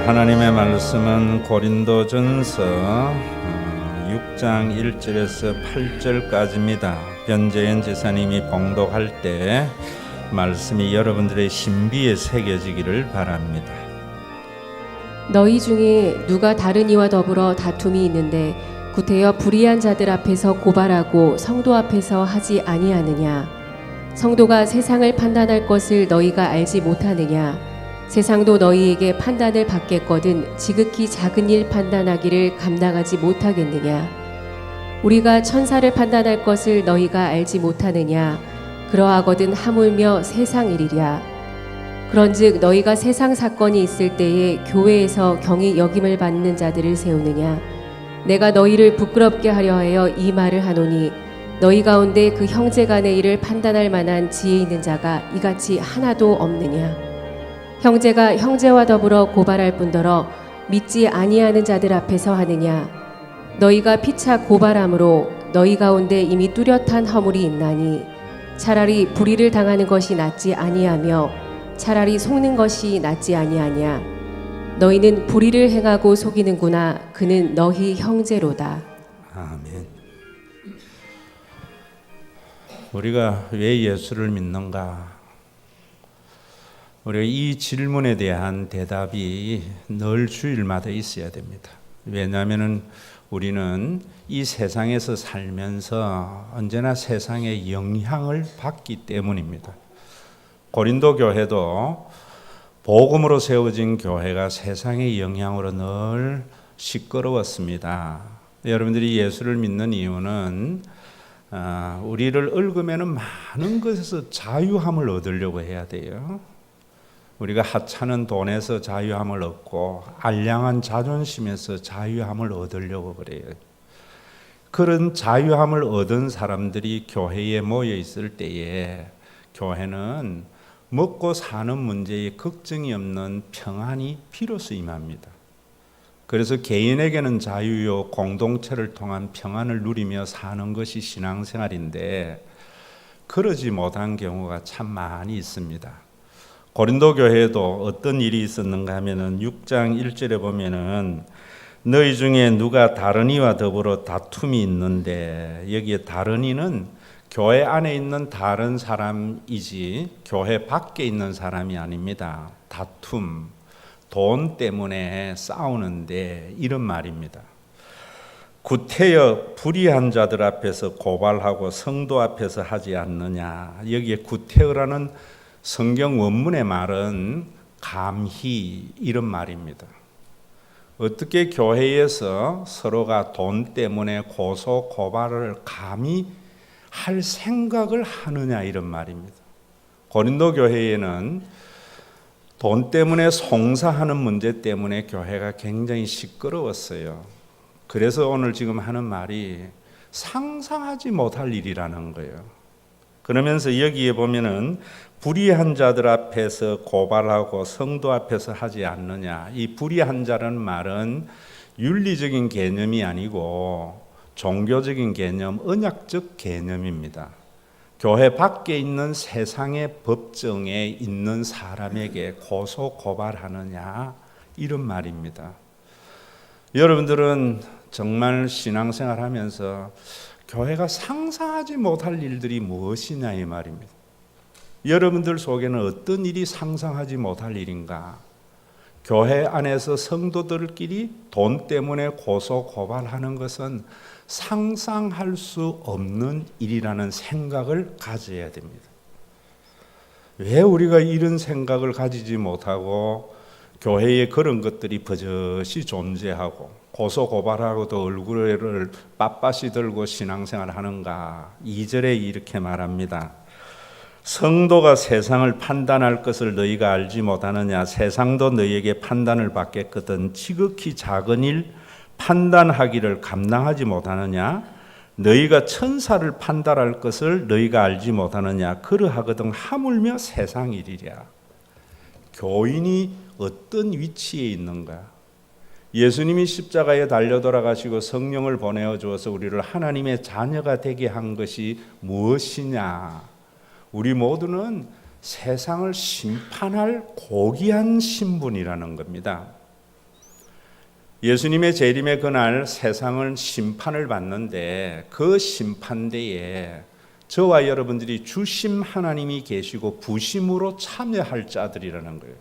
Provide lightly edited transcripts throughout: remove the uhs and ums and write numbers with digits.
하나님의 말씀은 고린도전서 6장 1절에서 8절까지입니다. 변재현 지사님이 봉독할 때 말씀이 여러분들의 신비에 새겨지기를 바랍니다. 너희 중에 누가 다른 이와 더불어 다툼이 있는데 구태여 불의한 자들 앞에서 고발하고 성도 앞에서 하지 아니하느냐? 성도가 세상을 판단할 것을 너희가 알지 못하느냐? 세상도 너희에게 판단을 받겠거든 지극히 작은 일 판단하기를 감당하지 못하겠느냐? 우리가 천사를 판단할 것을 너희가 알지 못하느냐? 그러하거든 하물며 세상 일이랴. 그런즉 너희가 세상 사건이 있을 때에 교회에서 경히 여김을 받는 자들을 세우느냐? 내가 너희를 부끄럽게 하려 하여 이 말을 하노니 너희 가운데 그 형제 간의 일을 판단할 만한 지혜 있는 자가 이같이 하나도 없느냐? 형제가 형제와 더불어 고발할 뿐더러 믿지 아니하는 자들 앞에서 하느냐? 너희가 피차 고발함으로 너희 가운데 이미 뚜렷한 허물이 있나니 차라리 불의를 당하는 것이 낫지 아니하며 차라리 속는 것이 낫지 아니하냐? 너희는 불의를 행하고 속이는구나. 그는 너희 형제로다. 아멘. 우리가 왜 예수를 믿는가? 우리가 이 질문에 대한 대답이 늘 주일마다 있어야 됩니다. 왜냐하면 우리는 이 세상에서 살면서 언제나 세상의 영향을 받기 때문입니다. 고린도 교회도 복음으로 세워진 교회가 세상의 영향으로 늘 시끄러웠습니다. 여러분들이 예수를 믿는 이유는 우리를 얽으면 많은 것에서 자유함을 얻으려고 해야 돼요. 우리가 하찮은 돈에서 자유함을 얻고 알량한 자존심에서 자유함을 얻으려고 그래요. 그런 자유함을 얻은 사람들이 교회에 모여 있을 때에 교회는 먹고 사는 문제에 걱정이 없는 평안이 비로소 임합니다. 그래서 개인에게는 자유요 공동체를 통한 평안을 누리며 사는 것이 신앙생활인데 그러지 못한 경우가 참 많이 있습니다. 고린도 교회에도 어떤 일이 있었는가 하면은 6장 1절에 보면은 너희 중에 누가 다른 이와 더불어 다툼이 있는데 여기에 다른 이는 교회 안에 있는 다른 사람이지 교회 밖에 있는 사람이 아닙니다. 다툼, 돈 때문에 싸우는데 이런 말입니다. 구태여 불의한 자들 앞에서 고발하고 성도 앞에서 하지 않느냐. 여기에 구태여라는 성경 원문의 말은 감히 이런 말입니다. 어떻게 교회에서 서로가 돈 때문에 고소 고발을 감히 할 생각을 하느냐 이런 말입니다. 고린도 교회에는 돈 때문에 송사하는 문제 때문에 교회가 굉장히 시끄러웠어요. 그래서 오늘 지금 하는 말이 상상하지 못할 일이라는 거예요. 그러면서 여기에 보면은 불의한 자들 앞에서 고발하고 성도 앞에서 하지 않느냐. 이 불의한 자라는 말은 윤리적인 개념이 아니고 종교적인 개념, 언약적 개념입니다. 교회 밖에 있는 세상의 법정에 있는 사람에게 고소 고발하느냐 이런 말입니다. 여러분들은 정말 신앙생활 하면서 교회가 상상하지 못할 일들이 무엇이냐 이 말입니다. 여러분들 속에는 어떤 일이 상상하지 못할 일인가? 교회 안에서 성도들끼리 돈 때문에 고소 고발하는 것은 상상할 수 없는 일이라는 생각을 가져야 됩니다. 왜 우리가 이런 생각을 가지지 못하고 교회에 그런 것들이 버젓이 존재하고 고소 고발하고도 얼굴을 빳빳이 들고 신앙생활을 하는가? 2절에 이렇게 말합니다. 성도가 세상을 판단할 것을 너희가 알지 못하느냐? 세상도 너희에게 판단을 받겠거든 지극히 작은 일 판단하기를 감당하지 못하느냐? 너희가 천사를 판단할 것을 너희가 알지 못하느냐? 그러하거든 하물며 세상 일이랴. 교인이 어떤 위치에 있는가? 예수님이 십자가에 달려 돌아가시고 성령을 보내어 주어서 우리를 하나님의 자녀가 되게 한 것이 무엇이냐? 우리 모두는 세상을 심판할 고귀한 신분이라는 겁니다. 예수님의 재림의 그날 세상은 심판을 받는데 그 심판대에 저와 여러분들이 주심 하나님이 계시고 부심으로 참여할 자들이라는 거예요.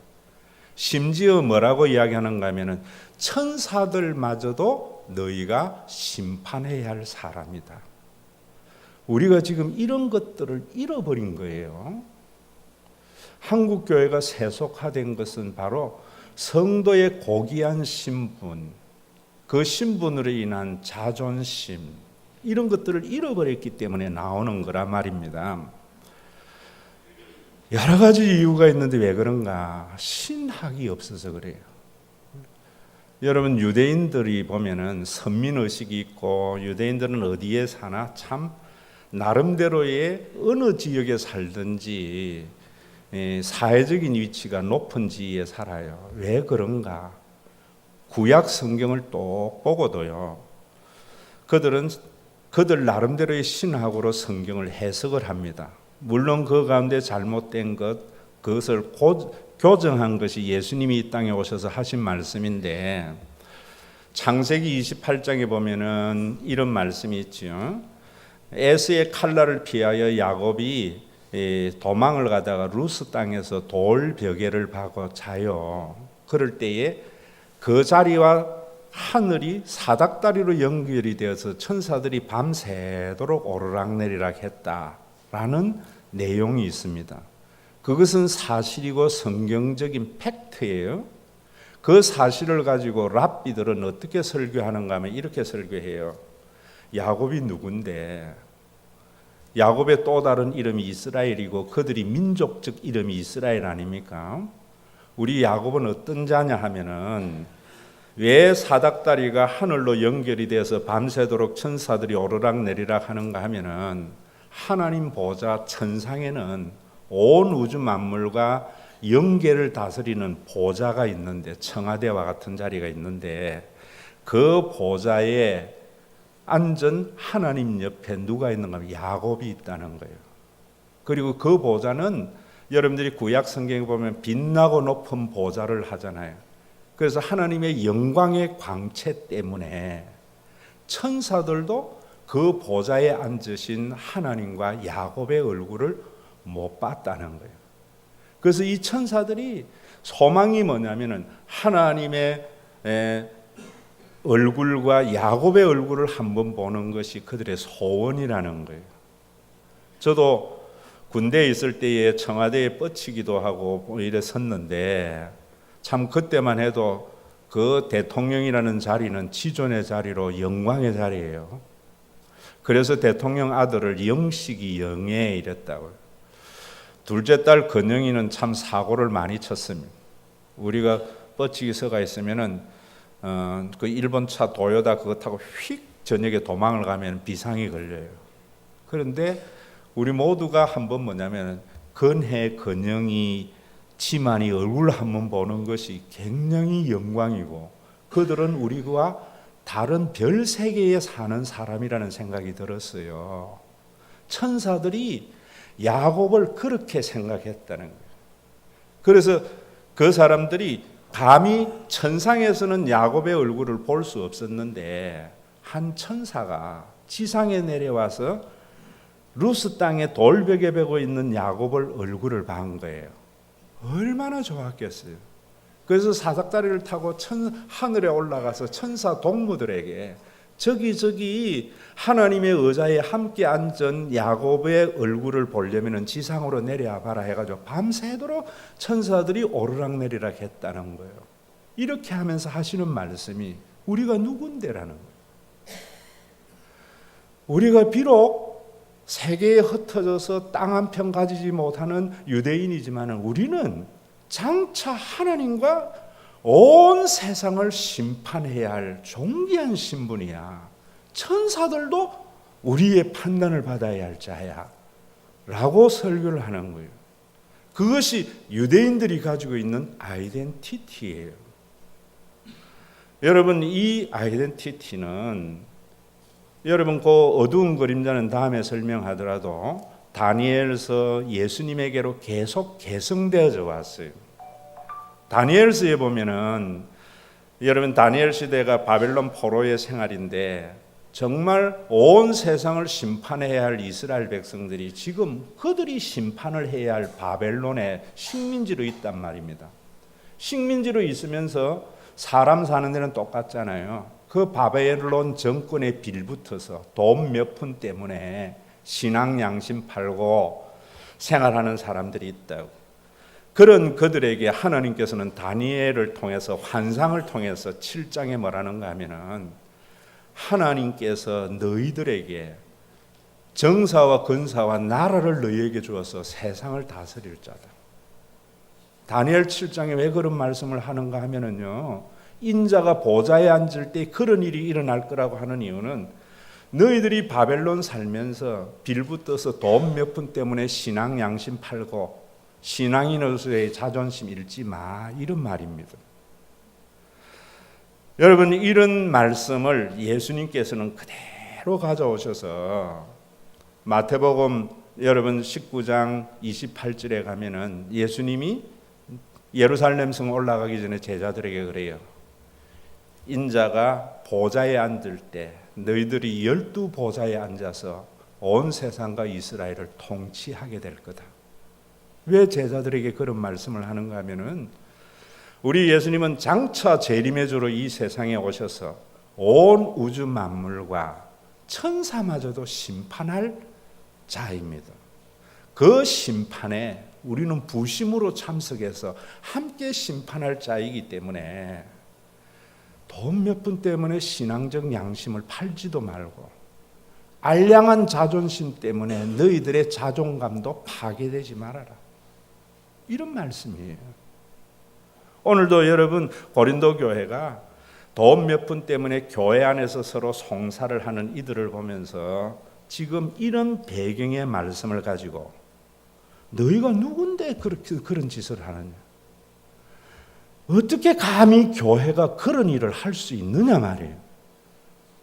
심지어 뭐라고 이야기하는가 하면은 천사들마저도 너희가 심판해야 할 사람이다. 우리가 지금 이런 것들을 잃어버린 거예요. 한국 교회가 세속화된 것은 바로 성도의 고귀한 신분, 그 신분으로 인한 자존심, 이런 것들을 잃어버렸기 때문에 나오는 거란 말입니다. 여러 가지 이유가 있는데 왜 그런가? 신학이 없어서 그래요. 여러분, 유대인들이 보면은 선민의식이 있고, 유대인들은 어디에 사나 참 나름대로의 어느 지역에 살든지 사회적인 위치가 높은 지위에 살아요. 왜 그런가? 구약 성경을 또 보고도요, 그들 나름대로의 신학으로 성경을 해석을 합니다. 물론 그 가운데 잘못된 그것을 교정한 것이 예수님이 이 땅에 오셔서 하신 말씀인데, 창세기 28장에 보면은 이런 말씀이 있죠. 에서의 칼날을 피하여 야곱이 도망을 가다가 루스 땅에서 돌 벼개를 파고 자요. 그럴 때에 그 자리와 하늘이 사닥다리로 연결이 되어서 천사들이 밤새도록 오르락내리락 했다라는 내용이 있습니다. 그것은 사실이고 성경적인 팩트예요. 그 사실을 가지고 랍비들은 어떻게 설교하는가 하면 이렇게 설교해요. 야곱이 누군데? 야곱의 또 다른 이름이 이스라엘이고 그들이 민족적 이름이 이스라엘 아닙니까? 우리 야곱은 어떤 자냐 하면은 왜 사닥다리가 하늘로 연결이 돼서 밤새도록 천사들이 오르락내리락 하는가 하면은 하나님 보좌 천상에는 온 우주 만물과 영계를 다스리는 보좌가 있는데, 청와대와 같은 자리가 있는데, 그 보좌에 앉은 하나님 옆에 누가 있는가 하면 야곱이 있다는 거예요. 그리고 그 보좌는 여러분들이 구약 성경에 보면 빛나고 높은 보좌를 하잖아요. 그래서 하나님의 영광의 광채 때문에 천사들도 그 보좌에 앉으신 하나님과 야곱의 얼굴을 못 봤다는 거예요. 그래서 이 천사들이 소망이 뭐냐면은 하나님의 얼굴과 야곱의 얼굴을 한번 보는 것이 그들의 소원이라는 거예요. 저도 군대에 있을 때에 청와대에 뻗치기도 하고 이래 섰는데, 참 그때만 해도 그 대통령이라는 자리는 지존의 자리로 영광의 자리예요. 그래서 대통령 아들을 영식이 영예 이랬다고요. 둘째 딸 건영이는 참 사고를 많이 쳤습니다. 우리가 뻗치기 서가 있으면은 그 일본 차 도요타 그거 타고 휙 저녁에 도망을 가면 비상이 걸려요. 그런데 우리 모두가 한번 뭐냐면 건해 건영이 지만이 얼굴 한번 보는 것이 굉장히 영광이고, 그들은 우리와 다른 별 세계에 사는 사람이라는 생각이 들었어요. 천사들이 야곱을 그렇게 생각했다는 거예요. 그래서 그 사람들이 감히 천상에서는 야곱의 얼굴을 볼 수 없었는데, 한 천사가 지상에 내려와서 루스 땅에 돌벽에 베고 있는 야곱을 얼굴을 본 거예요. 얼마나 좋았겠어요. 그래서 사닥다리를 타고 하늘에 올라가서 천사 동무들에게 저기 하나님의 의자에 함께 앉은 야곱의 얼굴을 보려면 지상으로 내려와 봐라 해가지고 밤새도록 천사들이 오르락내리락 했다는 거예요. 이렇게 하면서 하시는 말씀이 우리가 누군데라는 거예요. 우리가 비록 세계에 흩어져서 땅 한 편 가지지 못하는 유대인이지만 우리는 장차 하나님과 온 세상을 심판해야 할 존귀한 신분이야. 천사들도 우리의 판단을 받아야 할 자야 라고 설교를 하는 거예요. 그것이 유대인들이 가지고 있는 아이덴티티예요. 여러분, 이 아이덴티티는 여러분 그 어두운 그림자는 다음에 설명하더라도 다니엘서 예수님에게로 계속 계승되어져 왔어요. 다니엘서에 보면은 여러분, 다니엘 시대가 바벨론 포로의 생활인데 정말 온 세상을 심판해야 할 이스라엘 백성들이 지금 그들이 심판을 해야 할 바벨론의 식민지로 있단 말입니다. 식민지로 있으면서 사람 사는 데는 똑같잖아요. 그 바벨론 정권에 빌붙어서 돈 몇 푼 때문에 신앙 양심 팔고 생활하는 사람들이 있다고. 그런 그들에게 하나님께서는 다니엘을 통해서 환상을 통해서 7장에 뭐라는가 하면은 하나님께서 너희들에게 정사와 근사와 나라를 너희에게 주어서 세상을 다스릴 자다. 다니엘 7장에 왜 그런 말씀을 하는가 하면은요, 인자가 보좌에 앉을 때 그런 일이 일어날 거라고 하는 이유는 너희들이 바벨론 살면서 빌붙어서 돈 몇 푼 때문에 신앙 양심 팔고 신앙인으로서의 자존심 잃지 마, 이런 말입니다. 여러분, 이런 말씀을 예수님께서는 그대로 가져오셔서 마태복음 여러분 19장 28절에 가면은 예수님이 예루살렘 성 올라가기 전에 제자들에게 그래요. 인자가 보좌에 앉을 때 너희들이 12보좌에 앉아서 온 세상과 이스라엘을 통치하게 될 거다. 왜 제자들에게 그런 말씀을 하는가 하면은 우리 예수님은 장차 재림의 주로 이 세상에 오셔서 온 우주 만물과 천사마저도 심판할 자입니다. 그 심판에 우리는 부심으로 참석해서 함께 심판할 자이기 때문에 돈 몇 푼 때문에 신앙적 양심을 팔지도 말고 알량한 자존심 때문에 너희들의 자존감도 파괴되지 말아라. 이런 말씀이에요. 오늘도 여러분 고린도 교회가 돈 몇 푼 때문에 교회 안에서 서로 송사를 하는 이들을 보면서 지금 이런 배경의 말씀을 가지고 너희가 누군데 그렇게 그런 짓을 하느냐? 어떻게 감히 교회가 그런 일을 할 수 있느냐 말이에요.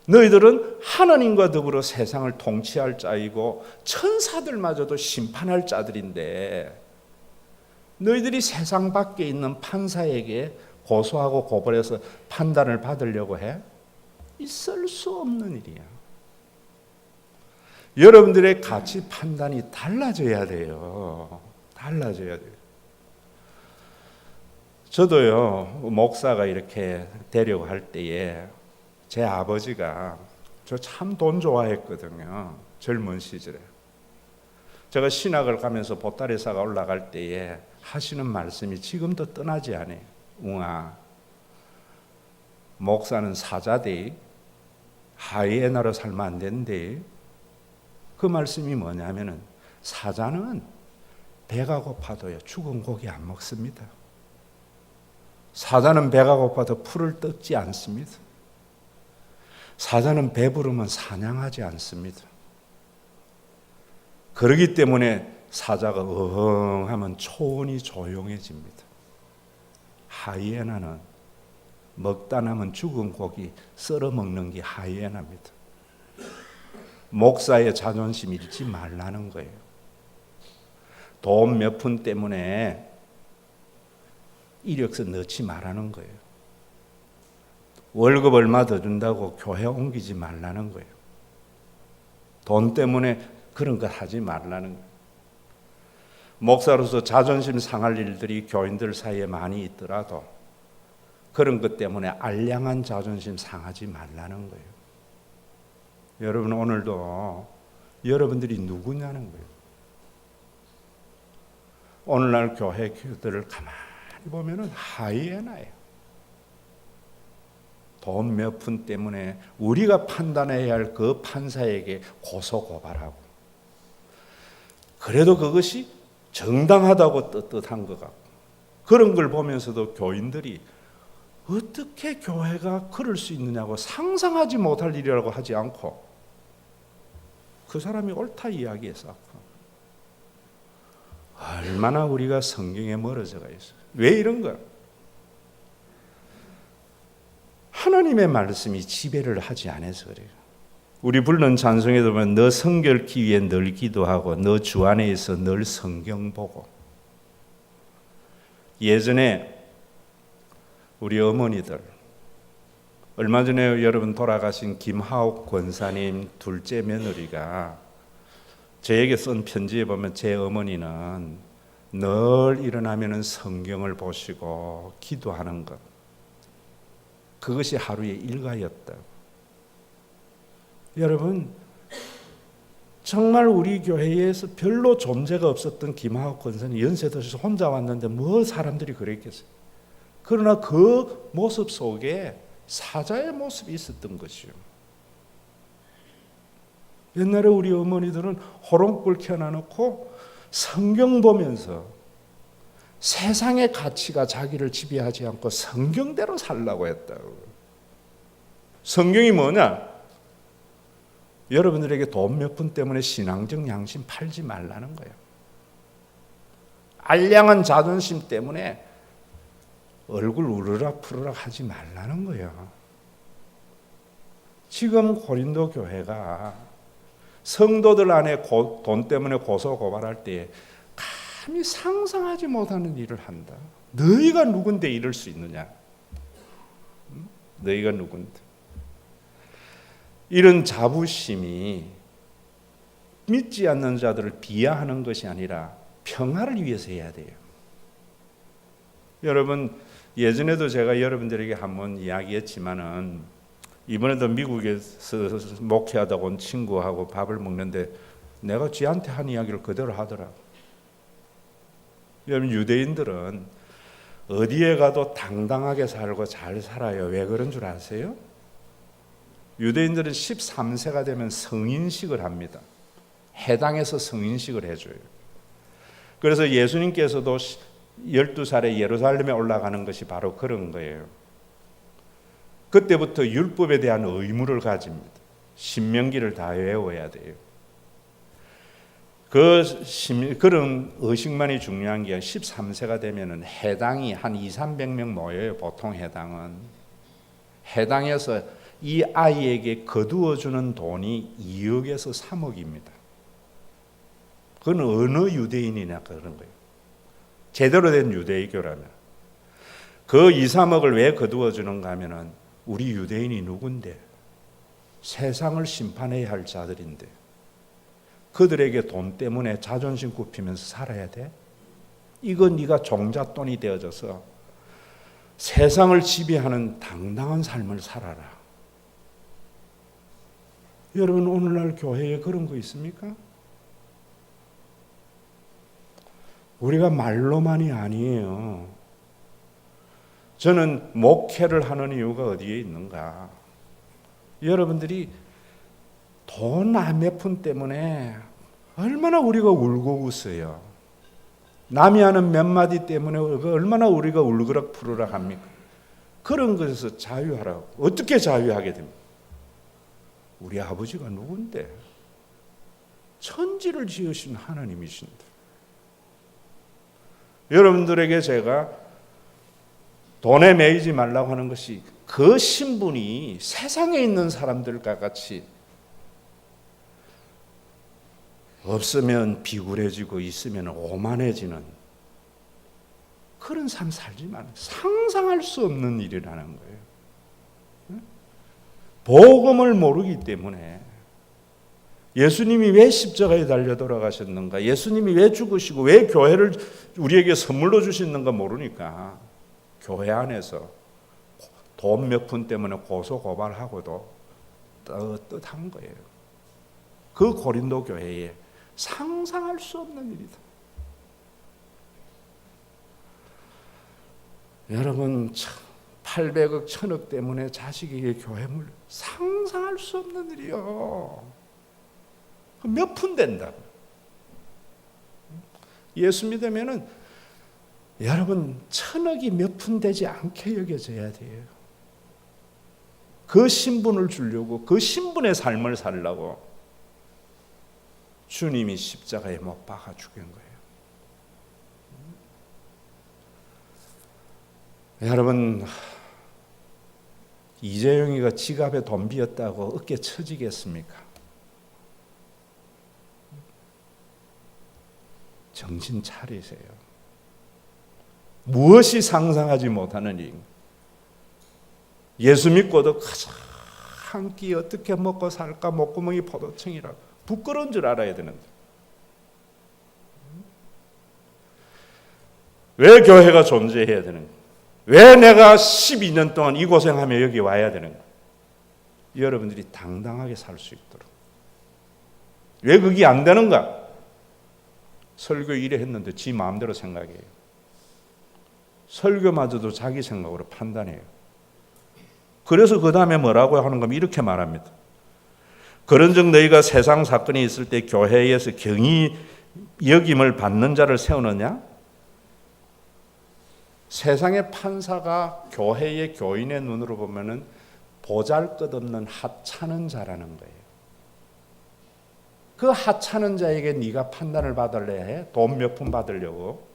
너희들은 하나님과 더불어 세상을 통치할 자이고 천사들마저도 심판할 자들인데 너희들이 세상 밖에 있는 판사에게 고소하고 고발해서 판단을 받으려고 해? 있을 수 없는 일이야. 여러분들의 가치 판단이 달라져야 돼요. 달라져야 돼요. 저도요, 목사가 이렇게 되려고 할 때에 제 아버지가, 저 참 돈 좋아했거든요. 젊은 시절에. 제가 신학을 가면서 보따리사가 올라갈 때에 하시는 말씀이 지금도 떠나지 않아요. 웅아, 목사는 사자대, 하이에나로 살면 안 된대. 그 말씀이 뭐냐면은 사자는 배가 고파도요 죽은 고기 안 먹습니다. 사자는 배가 고파도 풀을 뜯지 않습니다. 사자는 배부르면 사냥하지 않습니다. 그렇기 때문에 사자가 하면 초원이 조용해집니다. 하이에나는 먹다 남은 죽은 고기 썰어 먹는 게 하이에나입니다. 목사의 자존심 잃지 말라는 거예요. 돈 몇 푼 때문에 이력서 넣지 말라는 거예요. 월급 얼마 더 준다고 교회 옮기지 말라는 거예요. 돈 때문에 그런 거 하지 말라는 거예요. 목사로서 자존심 상할 일들이 교인들 사이에 많이 있더라도 그런 것 때문에 알량한 자존심 상하지 말라는 거예요. 여러분, 오늘도 여러분들이 누구냐는 거예요. 오늘날 교회들을 가만히 보면은 하이에나예요. 돈 몇 푼 때문에 우리가 판단해야 할 그 판사에게 고소 고발하고, 그래도 그것이 정당하다고 떳떳한 것 같고, 그런 걸 보면서도 교인들이 어떻게 교회가 그럴 수 있느냐고 상상하지 못할 일이라고 하지 않고 그 사람이 옳다 이야기해서 얼마나 우리가 성경에 멀어져가 있어요. 왜 이런 거야? 하나님의 말씀이 지배를 하지 않아서 그래요. 우리 부르는 찬송에도 보면 너 성결케 위해 늘 기도하고 너 주 안에 있어 늘 성경 보고. 예전에 우리 어머니들 얼마 전에 여러분 돌아가신 김하옥 권사님 둘째 며느리가 저에게 쓴 편지에 보면 제 어머니는 늘 일어나면 성경을 보시고 기도하는 것, 그것이 하루의 일과였다. 여러분, 정말 우리 교회에서 별로 존재가 없었던 김하옥 권사님 연세 드셔서 혼자 왔는데 뭐 사람들이 그랬겠어요. 그러나 그 모습 속에 사자의 모습이 있었던 것이요. 옛날에 우리 어머니들은 호롱불 켜놔놓고 성경 보면서 세상의 가치가 자기를 지배하지 않고 성경대로 살라고 했다고. 성경이 뭐냐? 여러분들에게 돈 몇 푼 때문에 신앙적 양심 팔지 말라는 거예요. 알량한 자존심 때문에 얼굴 우르락 푸르락 하지 말라는 거예요. 지금 고린도 교회가 성도들 안에 돈 때문에 고소 고발할 때 감히 상상하지 못하는 일을 한다. 너희가 누군데 이럴 수 있느냐? 너희가 누군데? 이런 자부심이 믿지 않는 자들을 비하하는 것이 아니라 평화를 위해서 해야 돼요. 여러분, 예전에도 제가 여러분들에게 한번 이야기했지만은 이번에도 미국에서 목회하다가 온 친구하고 밥을 먹는데 내가 쥐한테 한 이야기를 그대로 하더라고. 여러분, 유대인들은 어디에 가도 당당하게 살고 잘 살아요. 왜 그런 줄 아세요? 유대인들은 13세가 되면 성인식을 합니다. 해당해서 성인식을 해줘요. 그래서 예수님께서도 12살에 예루살렘에 올라가는 것이 바로 그런 거예요. 그때부터 율법에 대한 의무를 가집니다. 신명기를 다 외워야 돼요. 그런 의식만이 중요한 게 13세가 되면 해당이 한 200~300명 모여요. 보통 해당은. 해당에서 이 아이에게 거두어주는 돈이 2억에서 3억입니다. 그건 어느 유대인이나 그런 거예요. 제대로 된 유대교라면. 그 2, 3억을 왜 거두어주는가 하면은 우리 유대인이 누군데? 세상을 심판해야 할 자들인데 그들에게 돈 때문에 자존심 굽히면서 살아야 돼? 이건 네가 종잣돈이 되어져서 세상을 지배하는 당당한 삶을 살아라. 여러분, 오늘날 교회에 그런 거 있습니까? 우리가 말로만이 아니에요. 저는 목회를 하는 이유가 어디에 있는가? 여러분들이 돈 몇 푼 때문에 얼마나 우리가 울고 웃어요. 남이 하는 몇 마디 때문에 얼마나 우리가 울그락 푸르락 합니까? 그런 것에서 자유하라고. 어떻게 자유하게 됩니까? 우리 아버지가 누군데? 천지를 지으신 하나님이신데. 여러분들에게 제가 돈에 매이지 말라고 하는 것이 그 신분이 세상에 있는 사람들과 같이 없으면 비굴해지고 있으면 오만해지는 그런 삶 살지 말아요. 상상할 수 없는 일이라는 거예요. 복음을 모르기 때문에 예수님이 왜 십자가에 달려 돌아가셨는가, 예수님이 왜 죽으시고 왜 교회를 우리에게 선물로 주셨는가 모르니까 교회 안에서 돈 몇 푼 때문에 고소고발하고도 떳떳한 거예요. 그 고린도 교회에 상상할 수 없는 일이다. 여러분, 800억, 1000억 때문에 자식에게 교회 물 상상할 수 없는 일이요. 몇 푼 된다. 예수 믿으면은 여러분 1000억이 몇 푼 되지 않게 여겨져야 돼요. 그 신분을 주려고, 그 신분의 삶을 살려고 주님이 십자가에 못 박아 죽인 거예요. 여러분, 이재용이가 지갑에 돈 비었다고 어깨 처지겠습니까? 정신 차리세요. 무엇이 상상하지 못하는 일인가? 예수 믿고도 가장 한 끼 어떻게 먹고 살까 목구멍이 포도청이라 부끄러운 줄 알아야 되는데 왜 교회가 존재해야 되는가? 왜 내가 12년 동안 이 고생하며 여기 와야 되는가? 여러분들이 당당하게 살 수 있도록. 왜 그게 안 되는가? 설교 이래 했는데 지 마음대로 생각해요. 설교마저도 자기 생각으로 판단해요. 그래서 그 다음에 뭐라고 하는 겁니까? 이렇게 말합니다. 그런즉 너희가 세상 사건이 있을 때 교회에서 경히 여김을 받는 자를 세우느냐? 세상의 판사가 교회의 교인의 눈으로 보면은 보잘것없는 하찮은 자라는 거예요. 그 하찮은 자에게 네가 판단을 받을래 해? 돈 몇 푼 받으려고?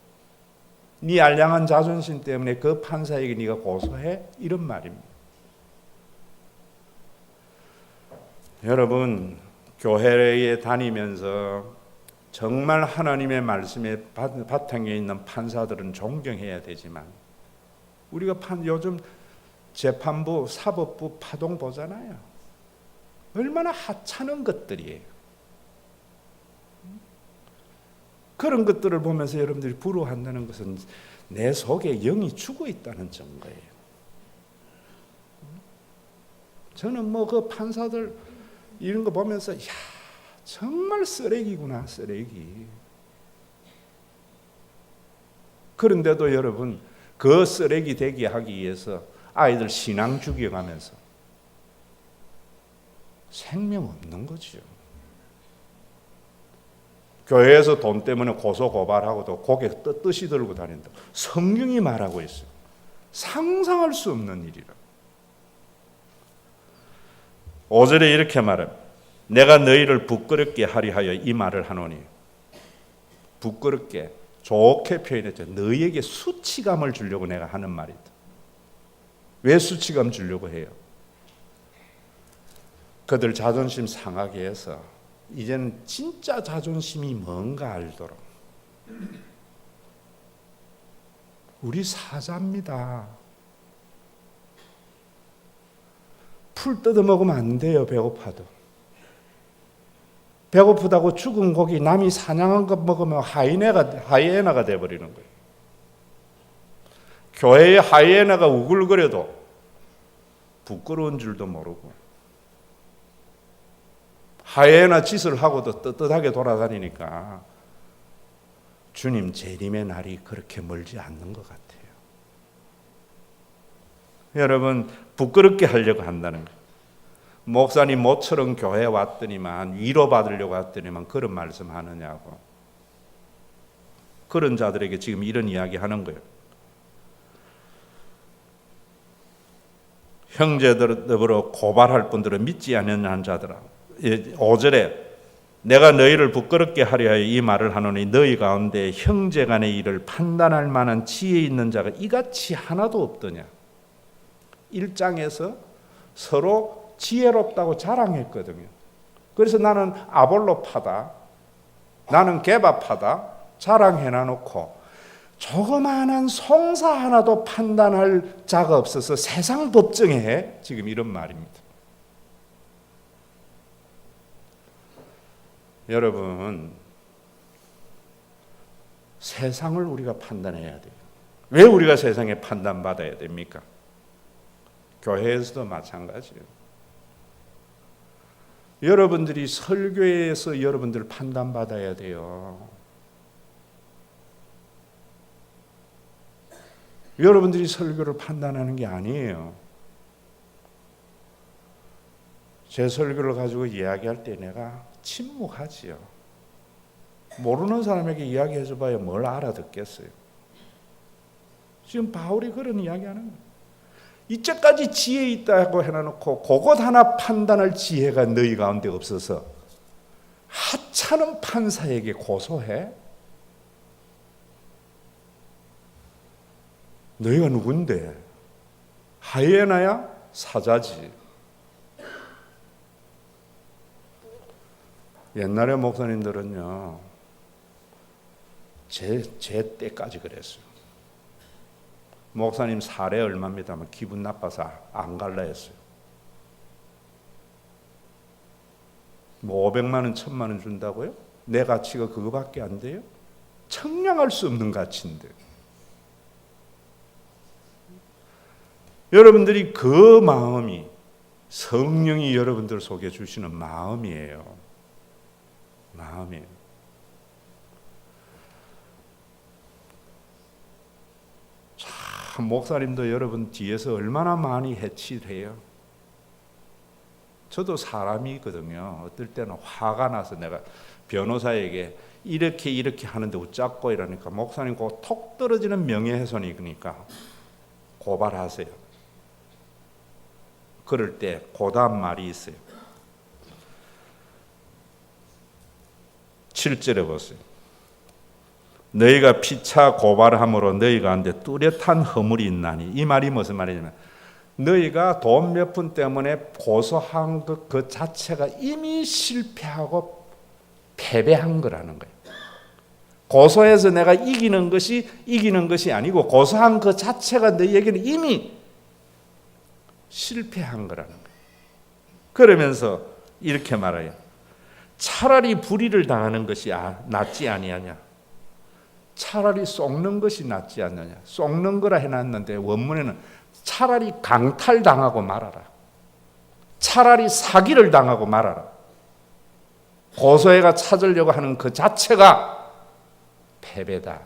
네 알량한 자존심 때문에 그 판사에게 네가 고소해? 이런 말입니다. 여러분, 교회에 다니면서 정말 하나님의 말씀에 바탕에 있는 판사들은 존경해야 되지만 우리가 요즘 재판부, 사법부 파동 보잖아요. 얼마나 하찮은 것들이에요. 그런 것들을 보면서 여러분들이 부러워한다는 것은 내 속에 영이 죽어 있다는 증거예요. 저는 뭐 그 판사들 이런 거 보면서 야 정말 쓰레기구나 쓰레기. 그런데도 여러분 그 쓰레기 되게 하기 위해서 아이들 신앙 죽여가면서 생명 없는 거죠. 교회에서 돈 때문에 고소 고발하고도 고개 떳떳이 들고 다닌다. 성경이 말하고 있어요. 상상할 수 없는 일이라. 5절에 이렇게 말합니다. 내가 너희를 부끄럽게 하리 하여 이 말을 하노니. 부끄럽게 좋게 표현했죠. 너희에게 수치감을 주려고 내가 하는 말이다. 왜 수치감 주려고 해요? 그들 자존심 상하게 해서 이제는 진짜 자존심이 뭔가 알도록. 우리 사자입니다. 풀 뜯어 먹으면 안 돼요. 배고파도. 배고프다고 죽은 고기 남이 사냥한 것 먹으면 하이에나가 돼버리는 거예요. 교회에 하이에나가 우글거려도 부끄러운 줄도 모르고 하이에나 짓을 하고도 떳떳하게 돌아다니니까 주님 재림의 날이 그렇게 멀지 않는 것 같아요. 여러분 부끄럽게 하려고 한다는 거예요. 목사님 모처럼 교회 왔더니만 위로받으려고 왔더니만 그런 말씀 하느냐고. 그런 자들에게 지금 이런 이야기 하는 거예요. 형제들으로 고발할 분들은 믿지 않는 자들아. 5절에 내가 너희를 부끄럽게 하려 하여 이 말을 하노니 너희 가운데 형제 간의 일을 판단할 만한 지혜 있는 자가 이같이 하나도 없더냐. 1장에서 서로 지혜롭다고 자랑했거든요. 그래서 나는 아볼로파다, 나는 게바파다 자랑해놔놓고 조그마한 송사 하나도 판단할 자가 없어서 세상 법정에 지금 이런 말입니다. 여러분, 세상을 우리가 판단해야 돼요. 왜 우리가 세상에 판단받아야 됩니까? 교회에서도 마찬가지예요. 여러분들이 설교에서 여러분들 판단받아야 돼요. 여러분들이 설교를 판단하는 게 아니에요. 제 설교를 가지고 이야기할 때 내가 침묵하지요. 모르는 사람에게 이야기해줘 봐야 뭘 알아듣겠어요. 지금 바울이 그런 이야기하는 거예요. 이때까지 지혜 있다고 해놔놓고 그것 하나 판단할 지혜가 너희 가운데 없어서 하찮은 판사에게 고소해? 너희가 누군데? 하이에나야? 사자지. 옛날에 목사님들은요, 제 때까지 그랬어요. 목사님 사례 얼마입니다 하면 기분 나빠서 안 갈라 했어요. 뭐 500만 원, 1000만 원 준다고요? 내 가치가 그거밖에 안 돼요? 청량할 수 없는 가치인데. 여러분들이 그 마음이 성령이 여러분들 속에 주시는 마음이에요. 마음이에요. 참 목사님도 여러분 뒤에서 얼마나 많이 해치를 해요. 저도 사람이거든요. 어떨 때는 화가 나서 내가 변호사에게 이렇게 하는데 웃자고 이러니까 목사님 그 톡 떨어지는 명예훼손이니까 고발하세요. 그럴 때 고단 말이 있어요. 7절에 보세요. 너희가 피차 고발함으로 너희가 한데 뚜렷한 허물이 있나니. 이 말이 무슨 말이냐면 너희가 돈 몇 푼 때문에 고소한 그 자체가 이미 실패하고 패배한 거라는 거예요. 고소해서 내가 이기는 것이 아니고 고소한 그 자체가 너희에게는 이미 실패한 거라는 거예요. 그러면서 이렇게 말해요. 차라리 불의를 당하는 것이 낫지 아니하냐. 차라리 속는 것이 낫지 않느냐. 속는 거라 해놨는데 원문에는 차라리 강탈당하고 말아라. 차라리 사기를 당하고 말아라. 고소해가 찾으려고 하는 그 자체가 패배다.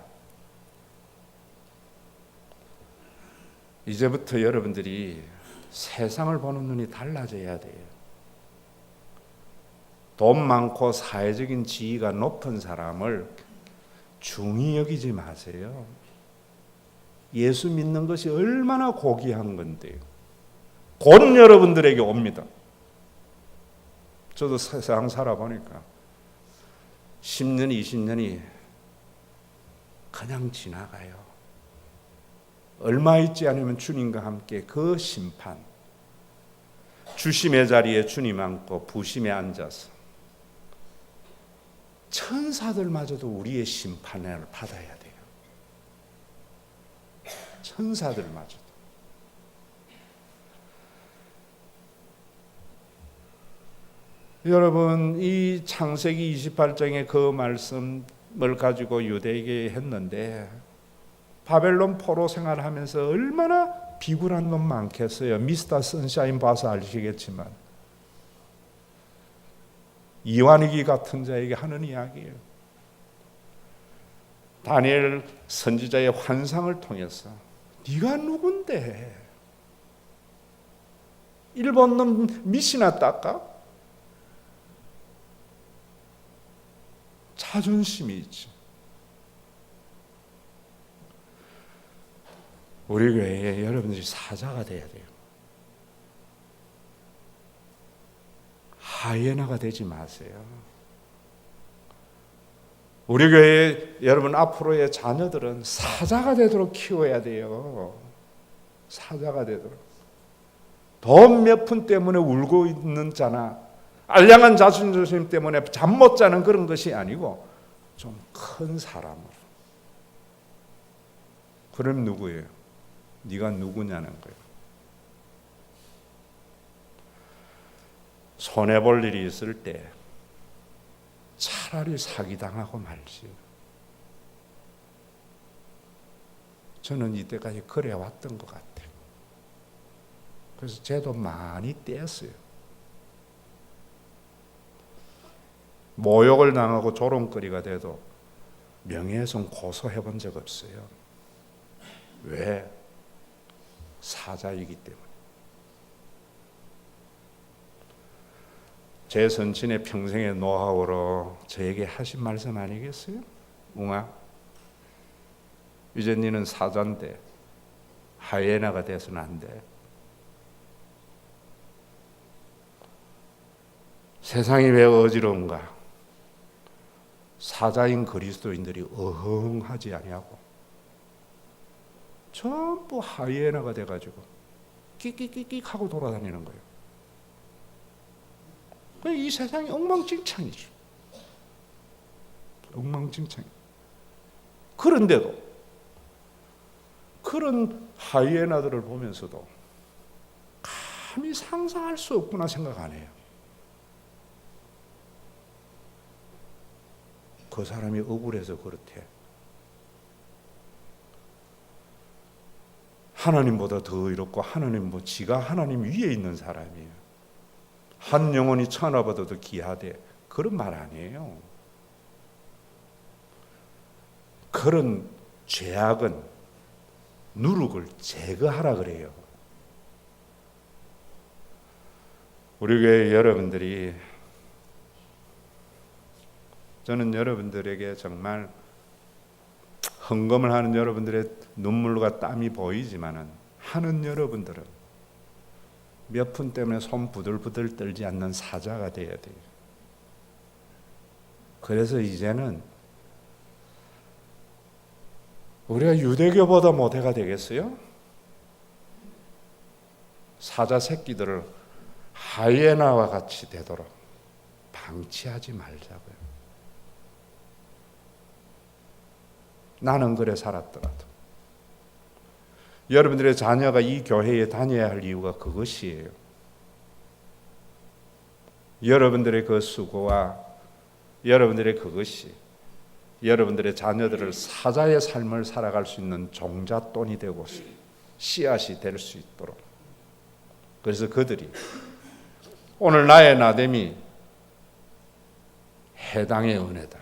이제부터 여러분들이 세상을 보는 눈이 달라져야 돼요. 돈 많고 사회적인 지위가 높은 사람을 중히 여기지 마세요. 예수 믿는 것이 얼마나 고귀한 건데요. 곧 여러분들에게 옵니다. 저도 세상 살아보니까 10년, 20년이 그냥 지나가요. 얼마 있지 않으면 주님과 함께 그 심판, 주심의 자리에 주님 앉고 부심에 앉아서 천사들마저도 우리의 심판을 받아야 돼요. 천사들마저도. 여러분, 이 창세기 28장의 그 말씀을 가지고 유대에게 했는데 바벨론 포로 생활하면서 얼마나 비굴한 놈 많겠어요. 미스터 선샤인 봐서 아시겠지만 이완이기 같은 자에게 하는 이야기예요. 다니엘 선지자의 환상을 통해서 네가 누군데 일본 놈 미시나 닦아? 자존심이 있지. 우리 교회에 여러분들이 사자가 돼야 돼요. 하이에나가 되지 마세요. 우리 교회 여러분 앞으로의 자녀들은 사자가 되도록 키워야 돼요. 사자가 되도록. 돈 몇 푼 때문에 울고 있는 자나 알량한 자존심 때문에 잠 못 자는 그런 것이 아니고 좀 큰 사람으로. 그럼 누구예요? 네가 누구냐는 거예요. 손해볼 일이 있을 때 차라리 사기당하고 말지. 저는 이때까지 그래 왔던 것 같아요. 그래서 쟤도 많이 떼었어요. 모욕을 당하고 조롱거리가 돼도 명예훼손 고소해 본 적 없어요. 왜? 사자이기 때문에. 제 선친의 평생의 노하우로 저에게 하신 말씀 아니겠어요? 웅아, 이제 너는 사자인데 하이에나가 돼서는 안 돼. 세상이 왜 어지러운가? 사자인 그리스도인들이 어흥하지 아니하고 전부 하이에나가 돼가지고 끽끽끽끽 하고 돌아다니는 거예요. 이 세상이 엉망진창이죠. 엉망진창. 그런데도 그런 하이에나들을 보면서도 감히 상상할 수 없구나 생각 안 해요. 그 사람이 억울해서 그렇대. 하나님보다 더 의롭고 하나님 지가 하나님 위에 있는 사람이에요. 한 영혼이 천하보다 더 귀하대. 그런 말 아니에요. 그런 죄악은 누룩을 제거하라 그래요. 우리 교회 여러분들이, 저는 여러분들에게 정말 헌금을 하는 여러분들의 눈물과 땀이 보이지만은 하는 여러분들은 몇 푼 때문에 손 부들부들 떨지 않는 사자가 돼야 돼요. 그래서 이제는 우리가 유대교보다 모태가 되겠어요? 사자 새끼들을 하이에나와 같이 되도록 방치하지 말자고요. 나는 그래 살았더라도 여러분들의 자녀가 이 교회에 다녀야 할 이유가 그것이에요. 여러분들의 그 수고와 여러분들의 그것이 여러분들의 자녀들을 사자의 삶을 살아갈 수 있는 종잣돈이 되고 씨앗이 될 수 있도록. 그래서 그들이 오늘 나의 나됨이 해당의 은혜다.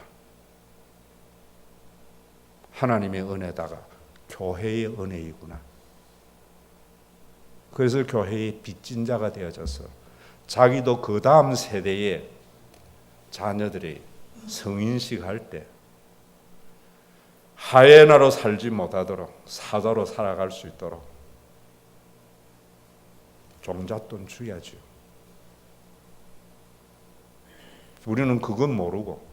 하나님의 은혜다가 교회의 은혜이구나. 그래서 교회의 빚진 자가 되어져서 자기도 그 다음 세대의 자녀들이 성인식 할 때 하이에나로 살지 못하도록 사자로 살아갈 수 있도록 종잣돈 줘야죠. 우리는 그건 모르고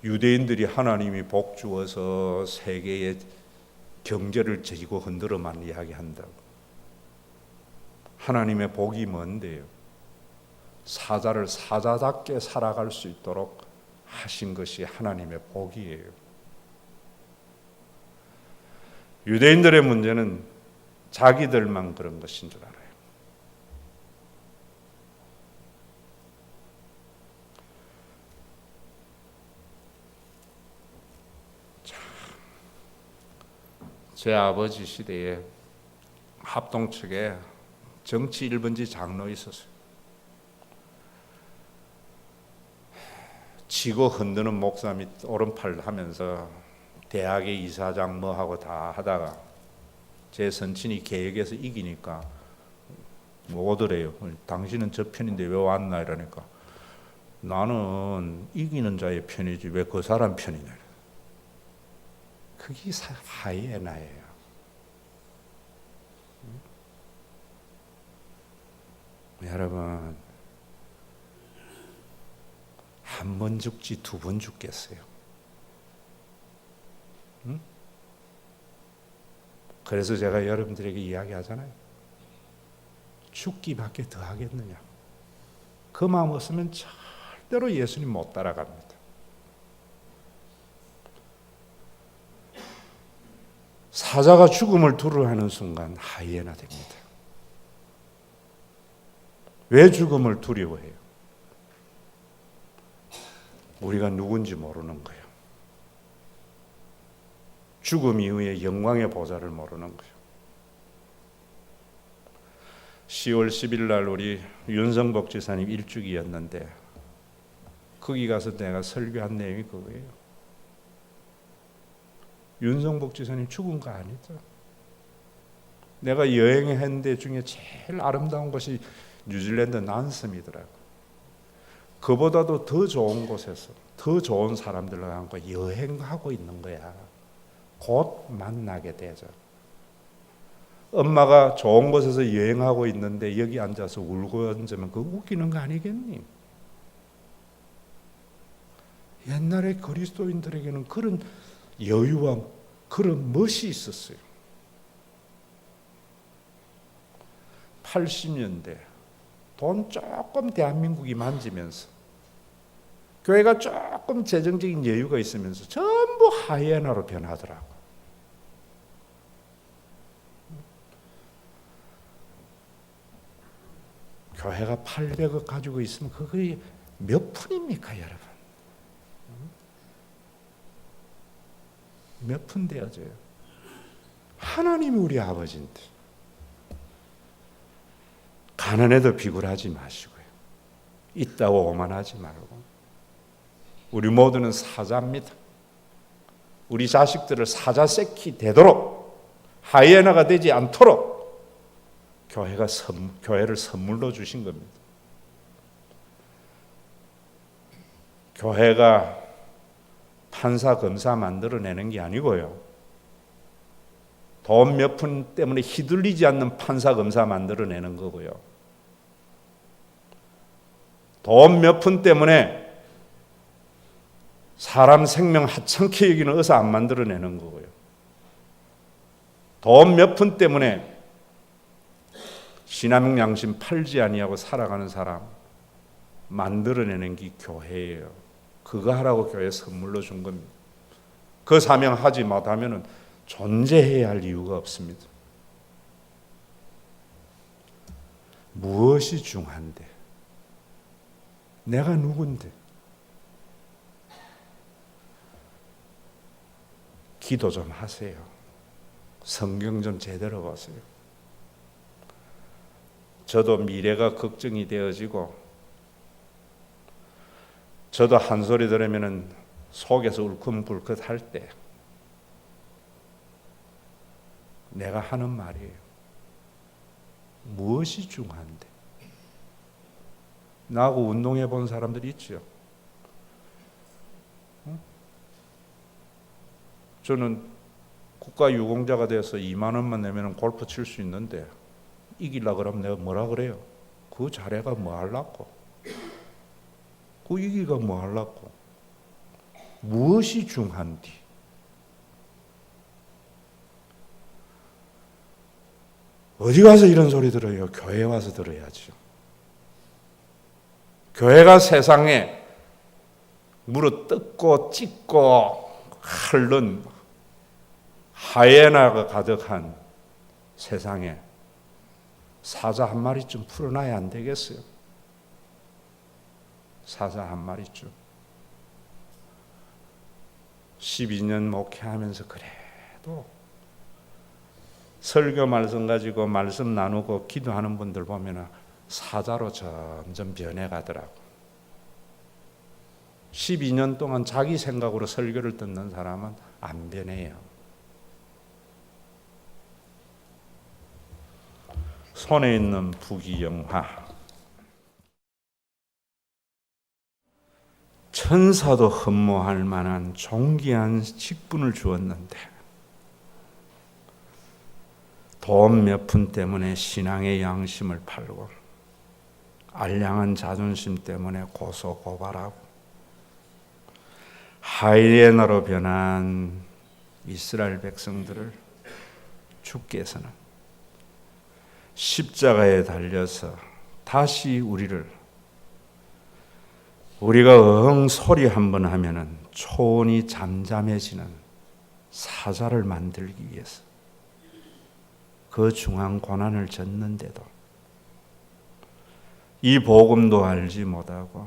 유대인들이 하나님이 복 주어서 세계의 경제를 지고 흔들어만 이야기한다고. 하나님의 복이 뭔데요? 사자를 사자답게 살아갈 수 있도록 하신 것이 하나님의 복이에요. 유대인들의 문제는 자기들만 그런 것인 줄 알아요. 제 아버지 시대에 합동 측에 정치 1번지 장로 있었어요. 치고 흔드는 목사 및 오른팔 하면서 대학의 이사장 뭐 하고 다 하다가 제 선친이 개혁에서 이기니까 뭐 오더래요. 당신은 저 편인데 왜 왔나 이러니까 나는 이기는 자의 편이지 왜 그 사람 편이냐. 그게 하이에나예요. 여러분, 한 번 죽지 두 번 죽겠어요. 응? 그래서 제가 여러분들에게 이야기하잖아요. 죽기밖에 더 하겠느냐. 그 마음 없으면 절대로 예수님 못 따라갑니다. 사자가 죽음을 두려워하는 순간 하이에나 됩니다. 왜 죽음을 두려워해요? 우리가 누군지 모르는 거예요. 죽음 이후에 영광의 보좌를 모르는 거예요. 10월 10일 날 우리 윤성복 지사님 일주기였는데 거기 가서 내가 설교한 내용이 그거예요. 윤성복 지사님 죽은 거 아니다. 내가 여행한 데 중에 제일 아름다운 곳이 뉴질랜드 난섬이더라고. 그보다도 더 좋은 곳에서 더 좋은 사람들과 함께 여행하고 있는 거야. 곧 만나게 되죠. 엄마가 좋은 곳에서 여행하고 있는데 여기 앉아서 울고 앉으면 그거 웃기는 거 아니겠니? 옛날에 그리스도인들에게는 그런 여유와 그런 멋이 있었어요. 80년대 돈 조금 대한민국이 만지면서 교회가 조금 재정적인 여유가 있으면서 전부 하이에나로 변하더라고. 교회가 800억 가지고 있으면 그게 몇 푼입니까, 여러분? 몇 푼 되어져요? 하나님이 우리 아버지인데. 가난해도 비굴하지 마시고요. 있다고 오만하지 말고. 우리 모두는 사자입니다. 우리 자식들을 사자 새끼 되도록, 하이에나가 되지 않도록 교회를 선물로 주신 겁니다. 교회가 판사, 검사 만들어내는 게 아니고요. 돈 몇 푼 때문에 휘둘리지 않는 판사, 검사 만들어내는 거고요. 돈 몇 푼 때문에 사람 생명 하찮게 여기는 의사 안 만들어내는 거고요. 돈 몇 푼 때문에 신앙 양심 팔지 아니하고 살아가는 사람 만들어내는 게 교회예요. 그거 하라고 교회 선물로 준 겁니다. 그 사명 하지 못하면 존재해야 할 이유가 없습니다. 무엇이 중요한데? 내가 누군데? 기도 좀 하세요. 성경 좀 제대로 보세요. 저도 미래가 걱정이 되어지고, 저도 한 소리 들으면 속에서 울컥불컥 할 때 내가 하는 말이에요. 무엇이 중요한데? 나하고 운동해 본 사람들이 있죠. 저는 국가유공자가 돼서 2만 원만 내면 골프 칠 수 있는데 이기려고 그러면 내가 뭐라 그래요? 그 자네가 뭐 하려고? 그 이기가 뭐 하려고? 무엇이 중요한디? 어디 가서 이런 소리 들어요? 교회에 와서 들어야죠. 교회가 세상에 무릎 뜯고 찢고 핥는 하이에나가 가득한 세상에 사자 한 마리쯤 풀어놔야 안 되겠어요? 사자 한 마리쯤. 12년 목회하면서 그래도 설교 말씀 가지고 말씀 나누고 기도하는 분들 보면 사자로 점점 변해가더라고. 12년 동안 자기 생각으로 설교를 듣는 사람은 안 변해요. 손에 있는 부귀영화. 천사도 흠모할 만한 존귀한 직분을 주었는데 돈 몇 푼 때문에 신앙의 양심을 팔고 알량한 자존심 때문에 고소고발하고 하이에나로 변한 이스라엘 백성들을 주께서는 십자가에 달려서 다시 우리가 응 소리 한번 하면은 초원이 잠잠해지는 사자를 만들기 위해서 그 중한 고난을 졌는데도 이 복음도 알지 못하고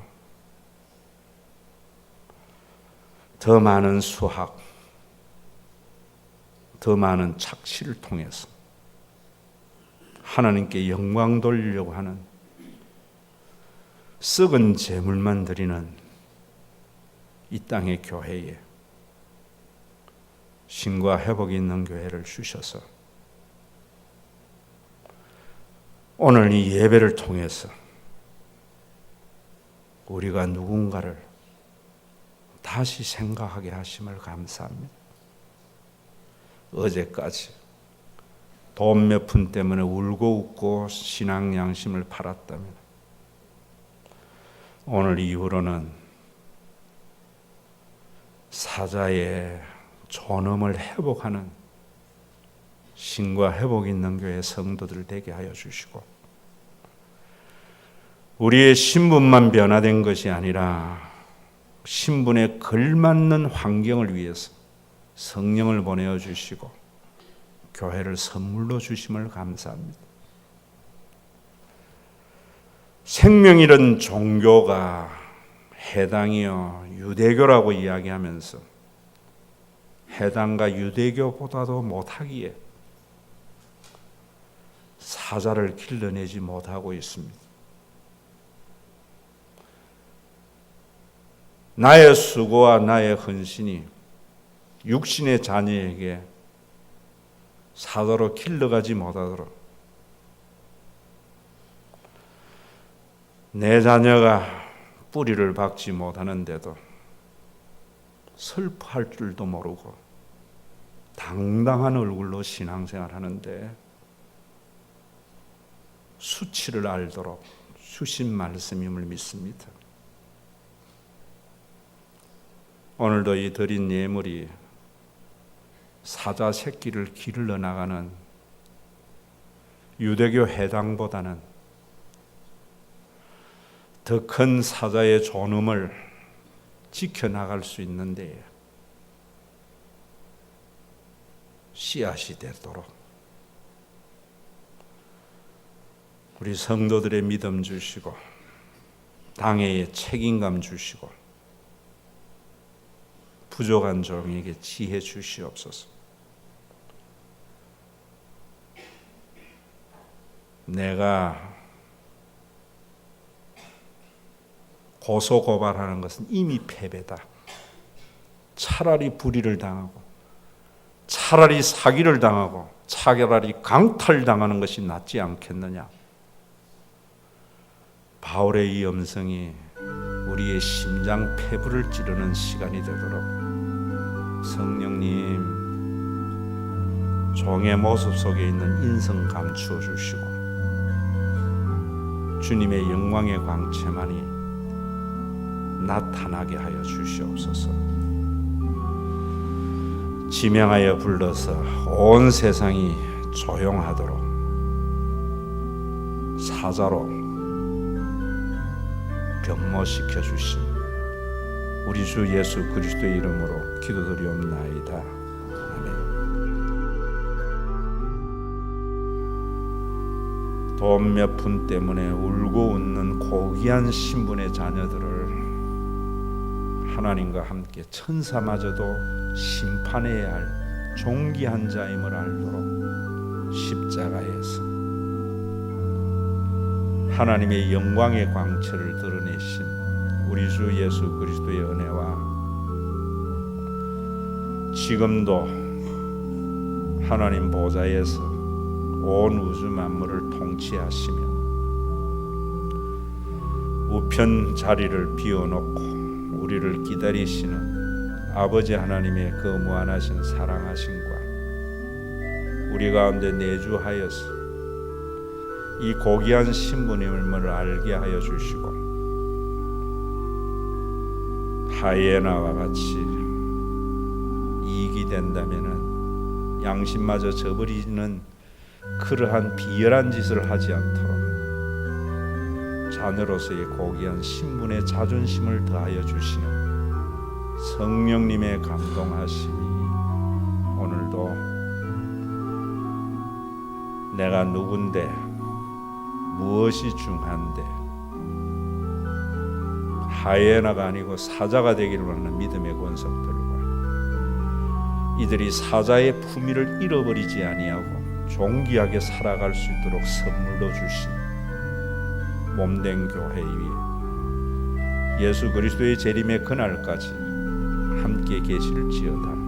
더 많은 수학, 더 많은 착취를 통해서 하나님께 영광 돌리려고 하는 썩은 재물만 드리는 이 땅의 교회에 신과 회복이 있는 교회를 주셔서 오늘 이 예배를 통해서 우리가 누군가를 다시 생각하게 하심을 감사합니다. 어제까지 돈 몇 푼 때문에 울고 웃고 신앙 양심을 팔았다면 오늘 이후로는 사자의 존엄을 회복하는 신과 회복 있는 교회 성도들 되게 하여 주시고 우리의 신분만 변화된 것이 아니라 신분에 걸맞는 환경을 위해서 성령을 보내어 주시고 교회를 선물로 주심을 감사합니다. 생명 잃은 종교가 해당이요 유대교라고 이야기하면서 해당과 유대교보다도 못하기에 사자를 길러내지 못하고 있습니다. 나의 수고와 나의 헌신이 육신의 자녀에게 사자로 길러가지 못하도록 내 자녀가 뿌리를 박지 못하는데도 슬퍼할 줄도 모르고 당당한 얼굴로 신앙생활하는데 수치를 알도록 주신 말씀임을 믿습니다. 오늘도 이 드린 예물이 사자 새끼를 길러 나가는 유대교 해당보다는 더 큰 사자의 존엄을 지켜나갈 수 있는데 씨앗이 되도록 우리 성도들의 믿음 주시고 당회의 책임감 주시고 부족한 종에게 지혜 주시옵소서. 내가 고소고발하는 것은 이미 패배다. 차라리 불의를 당하고 차라리 사기를 당하고 차라리 강탈당하는 것이 낫지 않겠느냐. 바울의 이 음성이 우리의 심장 폐부를 찌르는 시간이 되도록 성령님 종의 모습 속에 있는 인성 감추어 주시고 주님의 영광의 광채만이 나타나게 하여 주시옵소서. 지명하여 불러서 온 세상이 조용하도록 사자로 변모시켜 주신 우리 주 예수 그리스도의 이름으로 기도드리옵나이다. 아멘. 돈 몇 푼 때문에 울고 웃는 고귀한 신분의 자녀들을 하나님과 함께 천사마저도 심판해야 할 존귀한 자임을 알도록 십자가에서 하나님의 영광의 광채를 드러내신 우리 주 예수 그리스도의 은혜와 지금도 하나님 보좌에서 온 우주 만물을 통치하시며 우편 자리를 비워놓고 우리를 기다리시는 아버지 하나님의 그 무한하신 사랑하심과 우리 가운데 내주하여서 이 고귀한 신분임을 알게 하여 주시고 하이에나와 같이 이익이 된다면은 양심마저 저버리는 그러한 비열한 짓을 하지 않도록 자녀로서의 고귀한 신분의 자존심을 더하여 주시는 성령님의 감동하심이 오늘도 내가 누군데 무엇이 중한데 하이에나가 아니고 사자가 되기를 원하는 믿음의 권속들과 이들이 사자의 품위를 잃어버리지 아니하고 존귀하게 살아갈 수 있도록 선물로 주신 몸된 교회 위에 예수 그리스도의 재림의 그날까지 함께 계실지어다.